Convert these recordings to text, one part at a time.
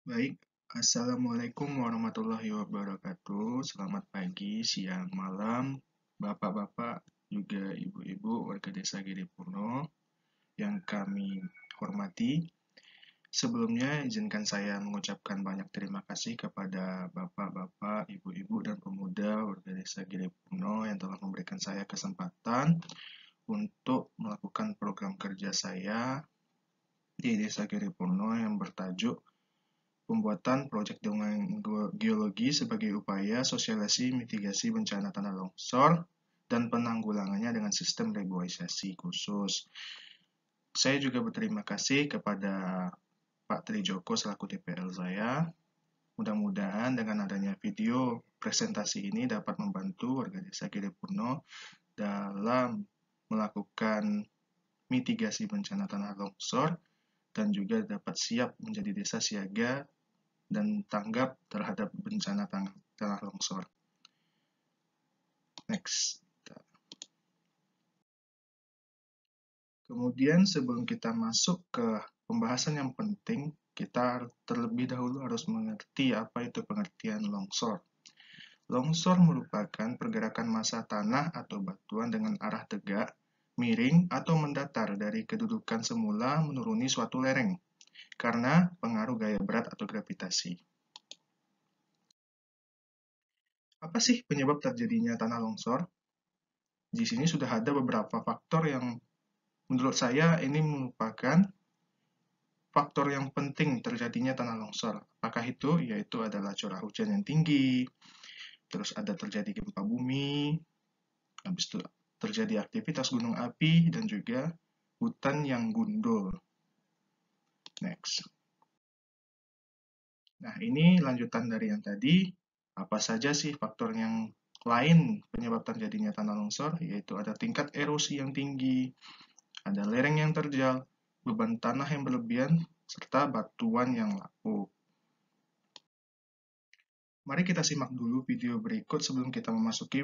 Baik, Assalamualaikum warahmatullahi wabarakatuh. Selamat pagi, siang, malam, Bapak-bapak, juga Ibu-ibu warga Desa Giripurno yang kami hormati. Sebelumnya, izinkan saya mengucapkan banyak terima kasih kepada Bapak-bapak, Ibu-ibu, dan pemuda warga Desa Giripurno yang telah memberikan saya kesempatan untuk melakukan program kerja saya di Desa Giripurno yang bertajuk Pembuatan Proyek Dongeng Geologi sebagai upaya sosialisasi mitigasi bencana tanah longsor dan penanggulangannya dengan sistem reboisasi khusus. Saya juga berterima kasih kepada Pak Trijoko selaku TPL saya. Mudah-mudahan dengan adanya video presentasi ini dapat membantu warga Desa Giripurno dalam melakukan mitigasi bencana tanah longsor dan juga dapat siap menjadi desa siaga dan tanggap terhadap bencana tanah longsor. Next. Kemudian sebelum kita masuk ke pembahasan yang penting, kita terlebih dahulu harus mengerti apa itu pengertian longsor. Longsor merupakan pergerakan massa tanah atau batuan dengan arah tegak, miring, atau mendatar dari kedudukan semula menuruni suatu lereng karena pengaruh gaya berat atau gravitasi. Apa sih penyebab terjadinya tanah longsor? Di sini sudah ada beberapa faktor yang menurut saya ini merupakan faktor yang penting terjadinya tanah longsor. Apakah itu? Yaitu adalah curah hujan yang tinggi, terus ada terjadi gempa bumi, habis itu terjadi aktivitas gunung api, dan juga hutan yang gundul. Next. Nah, ini lanjutan dari yang tadi. Apa saja sih faktor yang lain penyebab terjadinya tanah longsor? Yaitu ada tingkat erosi yang tinggi, ada lereng yang terjal, beban tanah yang berlebihan, serta batuan yang lapuk. Mari kita simak dulu video berikut sebelum kita memasuki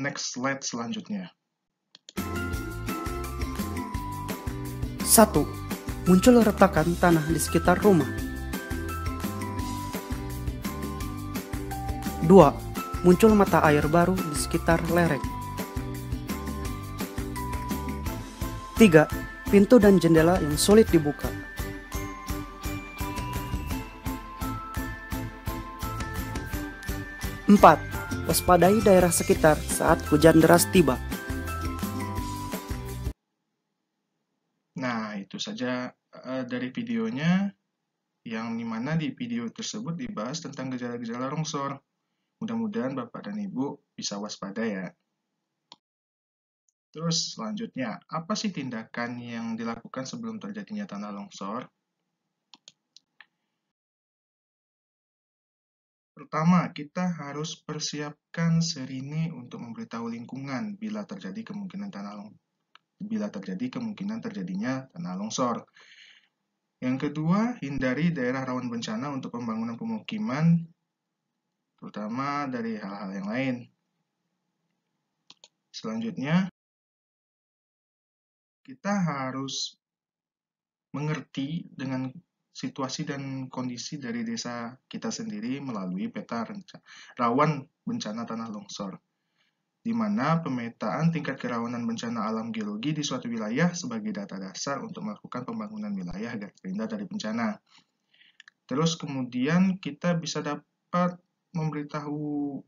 next slide selanjutnya. 1. Muncul retakan tanah di sekitar rumah. 2. Muncul mata air baru di sekitar lereng. 3. Pintu dan jendela yang sulit dibuka. 4. Waspadai daerah sekitar saat hujan deras tiba. Nah, itu saja dari videonya, yang dimana di video tersebut dibahas tentang gejala-gejala longsor. Mudah-mudahan Bapak dan Ibu bisa waspada ya. Terus selanjutnya, apa sih tindakan yang dilakukan sebelum terjadinya tanah longsor? Pertama, kita harus persiapkan serine untuk memberitahu lingkungan bila terjadi kemungkinan terjadinya tanah longsor. Yang kedua, hindari daerah rawan bencana untuk pembangunan pemukiman, terutama dari hal-hal yang lain. Selanjutnya, kita harus mengerti dengan situasi dan kondisi dari desa kita sendiri melalui peta rawan bencana tanah longsor, di mana pemetaan tingkat kerawanan bencana alam geologi di suatu wilayah sebagai data dasar untuk melakukan pembangunan wilayah agar terhindar dari bencana. Terus kemudian kita bisa dapat memberitahu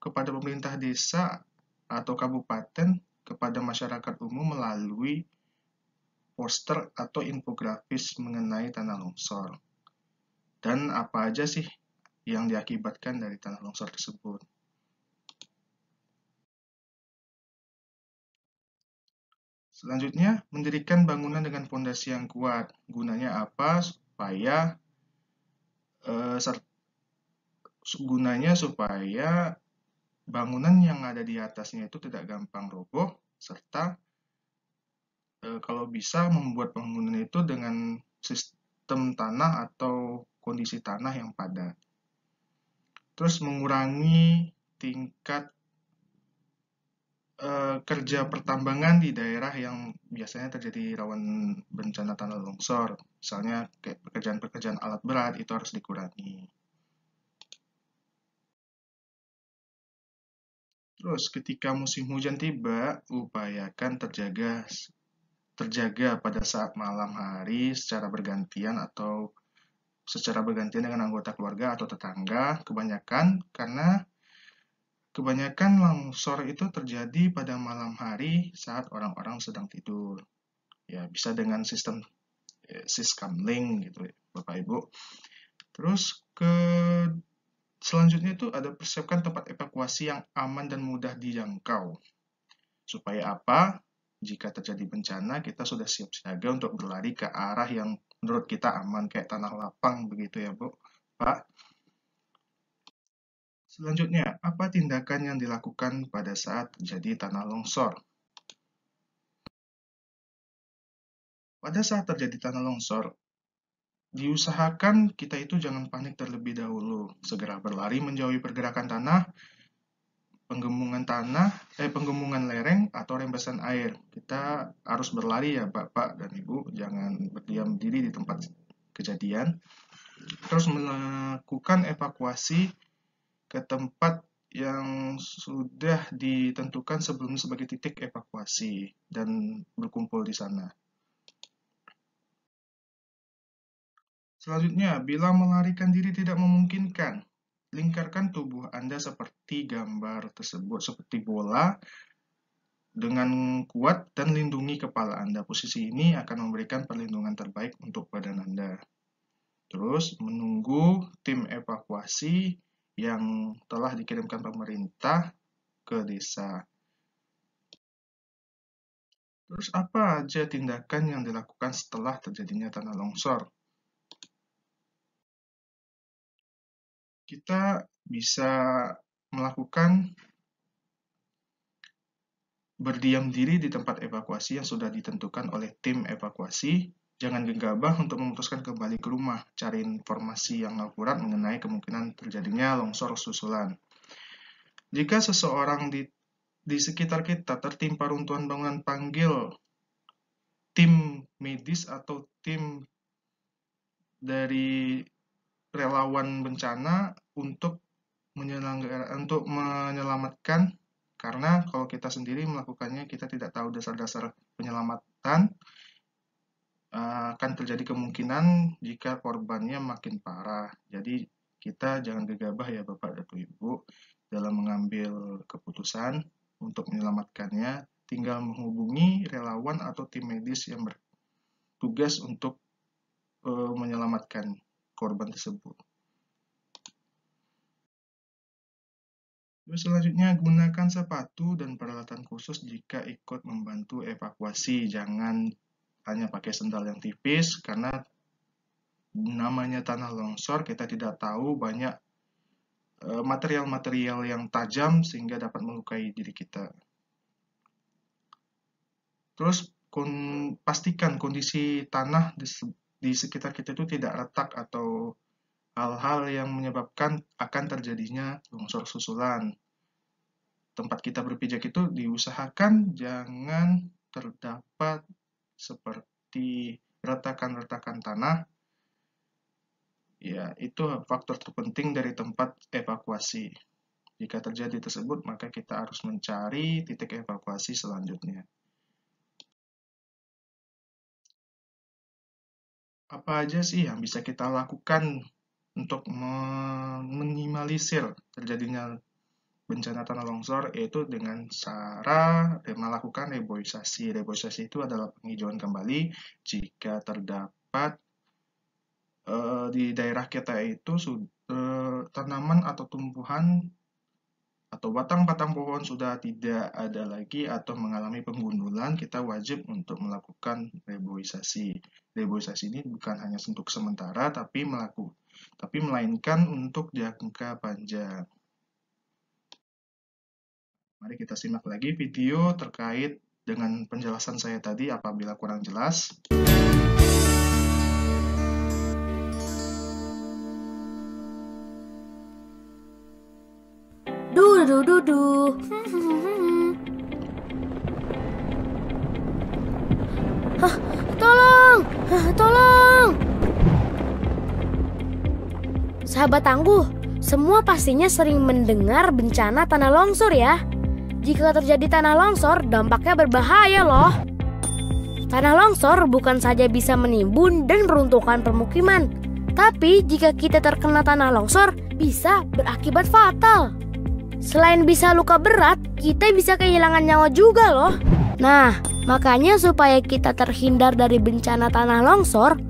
kepada pemerintah desa atau kabupaten kepada masyarakat umum melalui poster atau infografis mengenai tanah longsor. Dan apa aja sih yang diakibatkan dari tanah longsor tersebut. Selanjutnya, mendirikan bangunan dengan fondasi yang kuat. Gunanya apa? Supaya bangunan yang ada di atasnya itu tidak gampang roboh, serta kalau bisa membuat bangunan itu dengan sistem tanah atau kondisi tanah yang padat. Terus mengurangi tingkat kerja pertambangan di daerah yang biasanya terjadi rawan bencana tanah longsor. Misalnya kayak pekerjaan-pekerjaan alat berat itu harus dikurangi. Terus ketika musim hujan tiba, upayakan terjaga pada saat malam hari secara bergantian dengan anggota keluarga atau tetangga. Kebanyakan longsor itu terjadi pada malam hari saat orang-orang sedang tidur. Ya, bisa dengan sistem siskamling gitu, Bapak Ibu. Terus selanjutnya itu ada persiapkan tempat evakuasi yang aman dan mudah dijangkau. Supaya apa? Jika terjadi bencana, kita sudah siap siaga untuk berlari ke arah yang menurut kita aman, kayak tanah lapang begitu ya, Bu, Pak. Selanjutnya, apa tindakan yang dilakukan pada saat terjadi tanah longsor? Pada saat terjadi tanah longsor, diusahakan kita itu jangan panik terlebih dahulu. Segera berlari menjauhi pergerakan tanah, penggemungan lereng atau rembesan air. Kita harus berlari ya Bapak dan Ibu, jangan berdiam diri di tempat kejadian. Terus melakukan evakuasi ke tempat yang sudah ditentukan sebelumnya sebagai titik evakuasi dan berkumpul di sana. Selanjutnya, bila melarikan diri tidak memungkinkan, lingkarkan tubuh Anda seperti gambar tersebut, seperti bola, dengan kuat dan lindungi kepala Anda. Posisi ini akan memberikan perlindungan terbaik untuk badan Anda. Terus, menunggu tim evakuasi yang telah dikirimkan pemerintah ke desa. Terus, apa aja tindakan yang dilakukan setelah terjadinya tanah longsor? Kita bisa melakukan berdiam diri di tempat evakuasi yang sudah ditentukan oleh tim evakuasi. Jangan gegabah untuk memutuskan kembali ke rumah. Cari informasi yang akurat mengenai kemungkinan terjadinya longsor susulan. Jika seseorang di sekitar kita tertimpa runtuhan bangunan, panggil tim medis atau tim dari relawan bencana untuk menyelamatkan, karena kalau kita sendiri melakukannya, kita tidak tahu dasar-dasar penyelamatan, akan terjadi kemungkinan jika korbannya makin parah. Jadi kita jangan gegabah ya Bapak dan Ibu dalam mengambil keputusan untuk menyelamatkannya. Tinggal menghubungi relawan atau tim medis yang bertugas untuk menyelamatkan korban tersebut. Selanjutnya, gunakan sepatu dan peralatan khusus jika ikut membantu evakuasi. Jangan hanya pakai sendal yang tipis, karena namanya tanah longsor, kita tidak tahu banyak material-material yang tajam sehingga dapat melukai diri kita. Terus pastikan kondisi tanah di sekitar kita itu tidak retak atau hal-hal yang menyebabkan akan terjadinya longsor susulan. Tempat kita berpijak itu diusahakan jangan terdapat seperti retakan-retakan tanah. Ya, itu faktor terpenting dari tempat evakuasi. Jika terjadi tersebut, maka kita harus mencari titik evakuasi selanjutnya. Apa aja sih yang bisa kita lakukan untuk meminimalisir terjadinya bencana tanah longsor, yaitu dengan cara melakukan reboisasi. Reboisasi itu adalah penghijauan kembali jika terdapat di daerah kita itu tanaman atau tumbuhan atau batang-batang pohon sudah tidak ada lagi atau mengalami penggundulan, kita wajib untuk melakukan reboisasi. Reboisasi ini bukan hanya untuk sementara, tapi melainkan untuk jangka panjang. Mari kita simak lagi video terkait dengan penjelasan saya tadi apabila kurang jelas. Duh. Tolong! Tolong! Sahabat tangguh, semua pastinya sering mendengar bencana tanah longsor ya. Jika terjadi tanah longsor, dampaknya berbahaya loh. Tanah longsor bukan saja bisa menimbun dan meruntuhkan permukiman, tapi jika kita terkena tanah longsor, bisa berakibat fatal. Selain bisa luka berat, kita bisa kehilangan nyawa juga loh. Nah, makanya supaya kita terhindar dari bencana tanah longsor,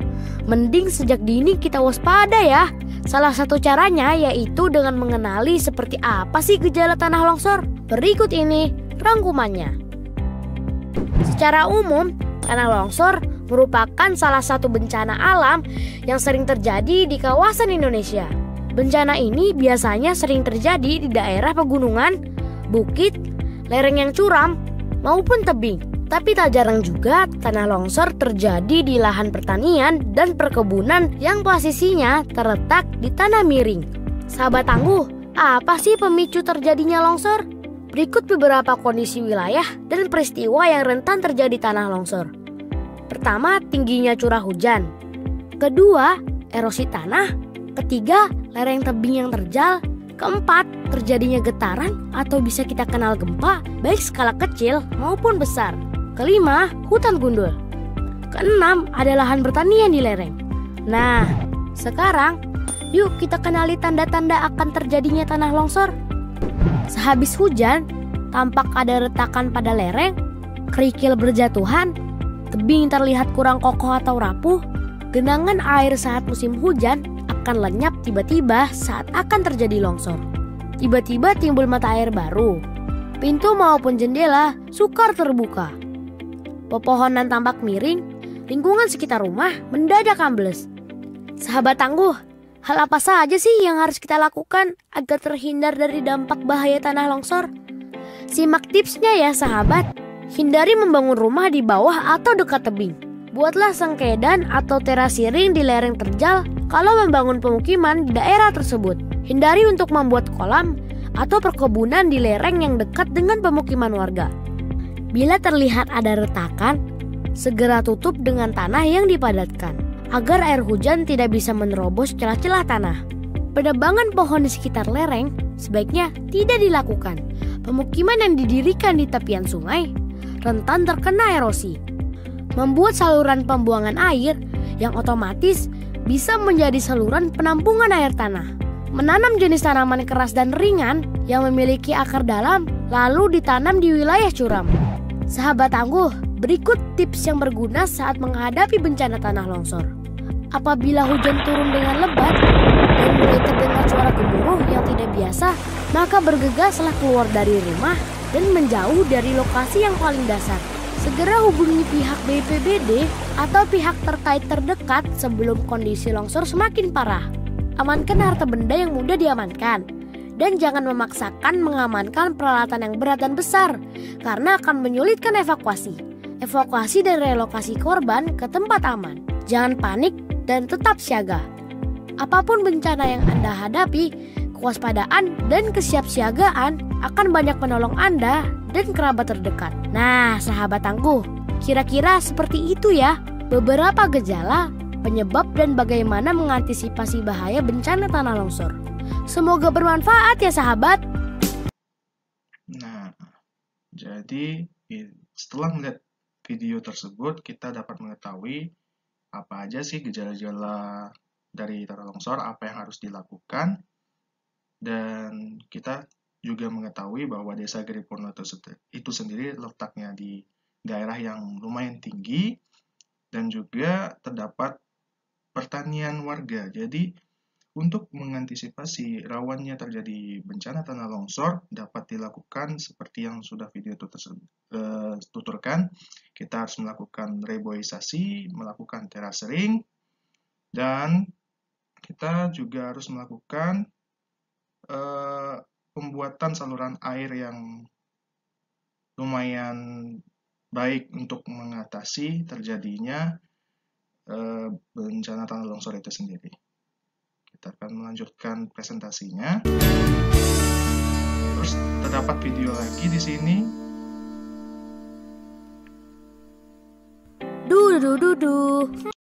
mending sejak dini kita waspada ya. Salah satu caranya yaitu dengan mengenali seperti apa sih gejala tanah longsor. Berikut ini rangkumannya. Secara umum, tanah longsor merupakan salah satu bencana alam yang sering terjadi di kawasan Indonesia. Bencana ini biasanya sering terjadi di daerah pegunungan, bukit, lereng yang curam, maupun tebing. Tapi tak jarang juga tanah longsor terjadi di lahan pertanian dan perkebunan yang posisinya terletak di tanah miring. Sahabat tangguh, apa sih pemicu terjadinya longsor? Berikut beberapa kondisi wilayah dan peristiwa yang rentan terjadi tanah longsor. Pertama, tingginya curah hujan. Kedua, erosi tanah. Ketiga, lereng tebing yang terjal. Keempat, terjadinya getaran atau bisa kita kenal gempa, baik skala kecil maupun besar. Kelima, hutan gundul. Keenam, ada lahan pertanian di lereng. Nah, sekarang yuk kita kenali tanda-tanda akan terjadinya tanah longsor. Sehabis hujan, tampak ada retakan pada lereng, kerikil berjatuhan, tebing terlihat kurang kokoh atau rapuh, genangan air saat musim hujan akan lenyap tiba-tiba saat akan terjadi longsor. Tiba-tiba timbul mata air baru, pintu maupun jendela sukar terbuka. Pepohonan tampak miring, lingkungan sekitar rumah mendadak ambles. Sahabat tangguh, hal apa saja sih yang harus kita lakukan agar terhindar dari dampak bahaya tanah longsor? Simak tipsnya ya sahabat. Hindari membangun rumah di bawah atau dekat tebing. Buatlah sengkedan atau terasiring di lereng terjal kalau membangun pemukiman di daerah tersebut. Hindari untuk membuat kolam atau perkebunan di lereng yang dekat dengan pemukiman warga. Bila terlihat ada retakan, segera tutup dengan tanah yang dipadatkan agar air hujan tidak bisa menerobos celah-celah tanah. Penebangan pohon di sekitar lereng sebaiknya tidak dilakukan. Pemukiman yang didirikan di tepian sungai rentan terkena erosi. Membuat saluran pembuangan air yang otomatis bisa menjadi saluran penampungan air tanah. Menanam jenis tanaman keras dan ringan yang memiliki akar dalam lalu ditanam di wilayah curam. Sahabat tangguh, berikut tips yang berguna saat menghadapi bencana tanah longsor. Apabila hujan turun dengan lebat dan mulai terdengar suara gemuruh yang tidak biasa, maka bergegaslah keluar dari rumah dan menjauh dari lokasi yang paling dasar. Segera hubungi pihak BPBD atau pihak terkait terdekat sebelum kondisi longsor semakin parah. Amankan harta benda yang mudah diamankan. Dan jangan memaksakan mengamankan peralatan yang berat dan besar, karena akan menyulitkan evakuasi. Evakuasi dan relokasi korban ke tempat aman. Jangan panik dan tetap siaga. Apapun bencana yang Anda hadapi, kewaspadaan dan kesiapsiagaan akan banyak menolong Anda dan kerabat terdekat. Nah, sahabat tangguh, kira-kira seperti itu ya beberapa gejala, penyebab dan bagaimana mengantisipasi bahaya bencana tanah longsor. Semoga bermanfaat ya sahabat. Nah, jadi setelah melihat video tersebut, kita dapat mengetahui apa aja sih gejala-gejala dari tanah longsor, apa yang harus dilakukan, dan kita juga mengetahui bahwa Desa Giripurno itu sendiri letaknya di daerah yang lumayan tinggi dan juga terdapat pertanian warga. Jadi untuk mengantisipasi rawannya terjadi bencana tanah longsor dapat dilakukan seperti yang sudah video itu tuturkan. Kita harus melakukan reboisasi, melakukan terasering, dan kita juga harus melakukan pembuatan saluran air yang lumayan baik untuk mengatasi terjadinya bencana tanah longsor itu sendiri. Kita akan melanjutkan presentasinya. Terus terdapat video lagi di sini. Dudu dudu.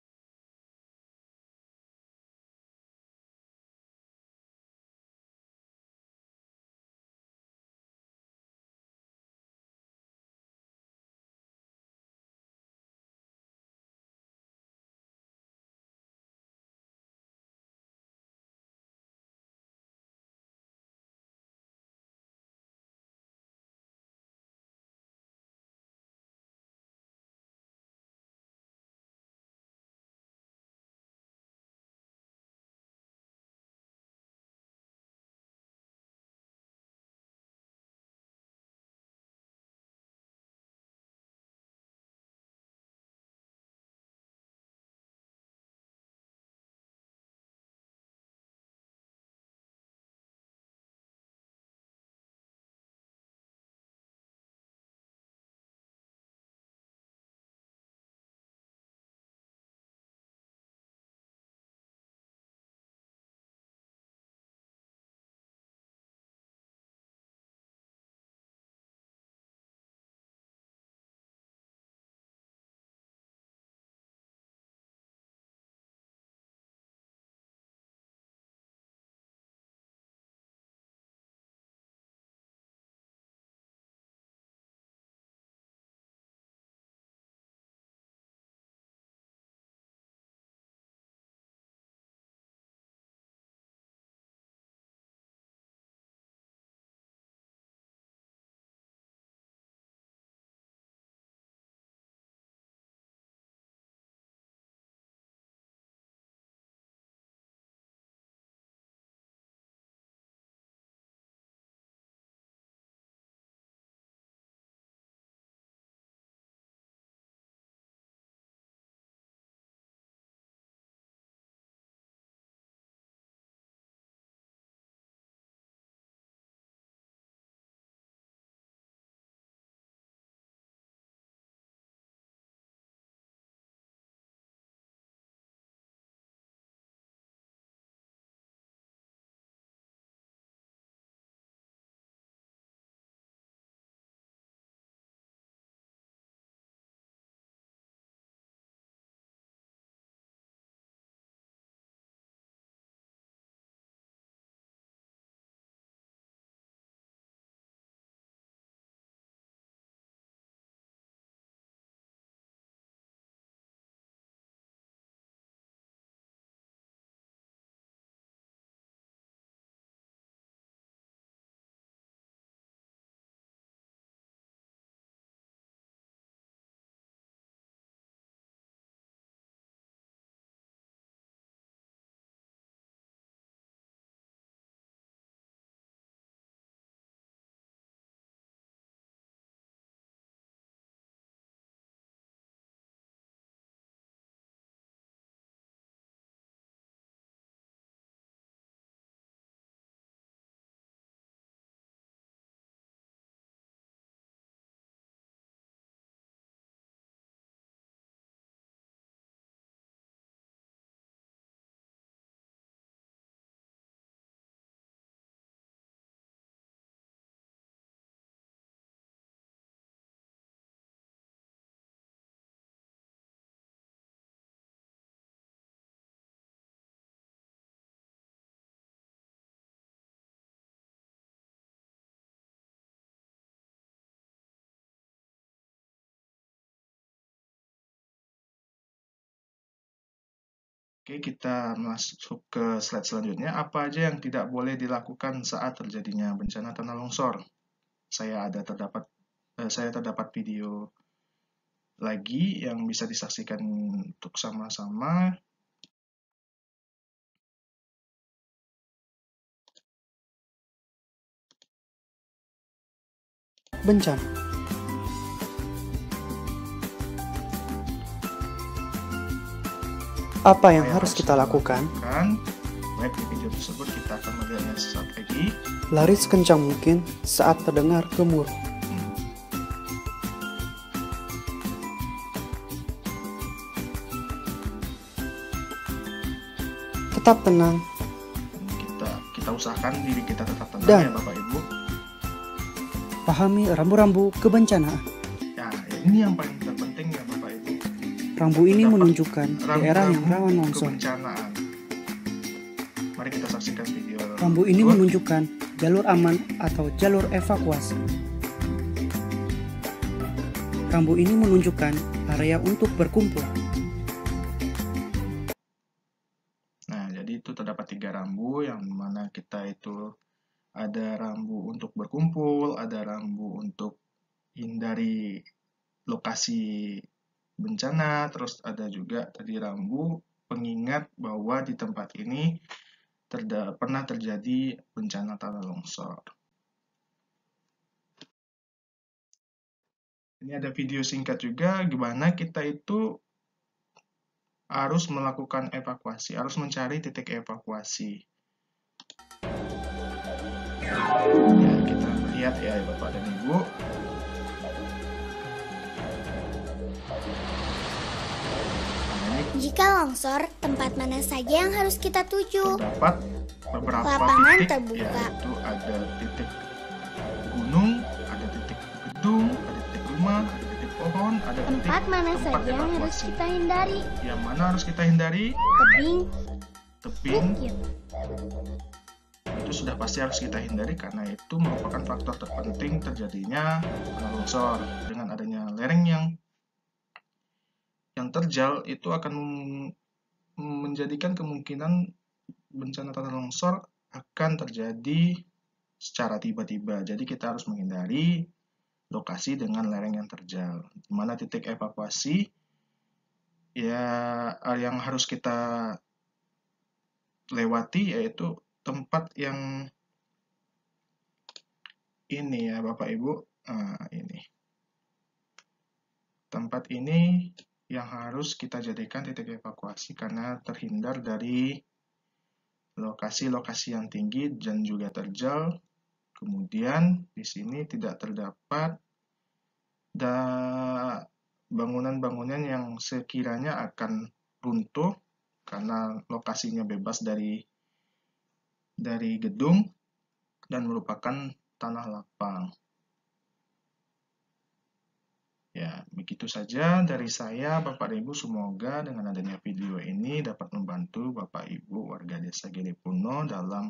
Oke, kita masuk ke slide selanjutnya. Apa aja yang tidak boleh dilakukan saat terjadinya bencana tanah longsor? Saya terdapat video lagi yang bisa disaksikan untuk sama-sama. Bencana. Apa yang harus kita lakukan? Baik, di video tersebut kita akan melihatnya sesaat lagi. Lari sekencang mungkin saat terdengar gemuruh. Tetap tenang. Kita usahakan diri kita tetap tenang Dan ya Bapak Ibu. pahami rambu-rambu kebencanaan. Ya, ini yang paling terpenting ya Bapak Ibu. Rambu ini terdapat menunjukkan daerah yang rawan longsor. kebencanaan. Mari kita saksikan video. Rambu ini menunjukkan jalur aman atau jalur evakuasi. Rambu ini menunjukkan area untuk berkumpul. Nah, jadi itu terdapat 3 rambu yang mana kita itu ada rambu untuk berkumpul, ada rambu untuk hindari lokasi bencana, terus ada juga tadi rambu pengingat bahwa di tempat ini pernah terjadi bencana tanah longsor. Ini ada video singkat juga gimana kita itu harus melakukan evakuasi, harus mencari titik evakuasi. Ya, kita lihat ya Bapak dan Ibu. Jika longsor, tempat mana saja yang harus kita tuju? Terdapat beberapa Lapangan titik, terbuka. yaitu ada titik gunung, ada titik gedung, ada titik rumah, ada titik pohon, ada titik Tempat mana saja yang harus evakuasi. kita hindari? Yang mana harus kita hindari? Tebing, Tebing, bukit. itu sudah pasti harus kita hindari karena itu merupakan faktor terpenting terjadinya tanah longsor. Dengan adanya lereng yang terjal itu akan menjadikan kemungkinan bencana tanah longsor akan terjadi secara tiba-tiba. Jadi kita harus menghindari lokasi dengan lereng yang terjal. Di mana titik evakuasi ya yang harus kita lewati yaitu tempat yang ini ya Bapak Ibu. Ini. Tempat ini yang harus kita jadikan titik evakuasi karena terhindar dari lokasi-lokasi yang tinggi dan juga terjal. Kemudian di sini tidak terdapat bangunan-bangunan yang sekiranya akan runtuh karena lokasinya bebas dari gedung dan merupakan tanah lapang. Ya, begitu saja dari saya, Bapak dan Ibu. Semoga dengan adanya video ini dapat membantu Bapak Ibu warga desa Giripuno dalam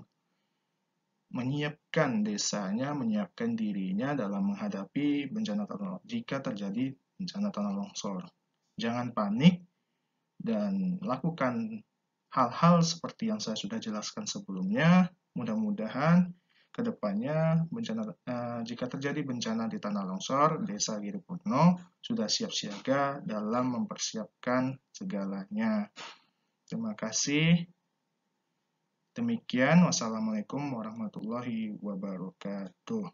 menyiapkan desanya, menyiapkan dirinya dalam menghadapi bencana tanah longsor. Jika terjadi bencana tanah longsor, jangan panik dan lakukan hal-hal seperti yang saya sudah jelaskan sebelumnya. Mudah-mudahan kedepannya jika terjadi bencana di tanah longsor, Desa Giripuno sudah siap siaga dalam mempersiapkan segalanya. Terima kasih. Demikian, wassalamualaikum warahmatullahi wabarakatuh.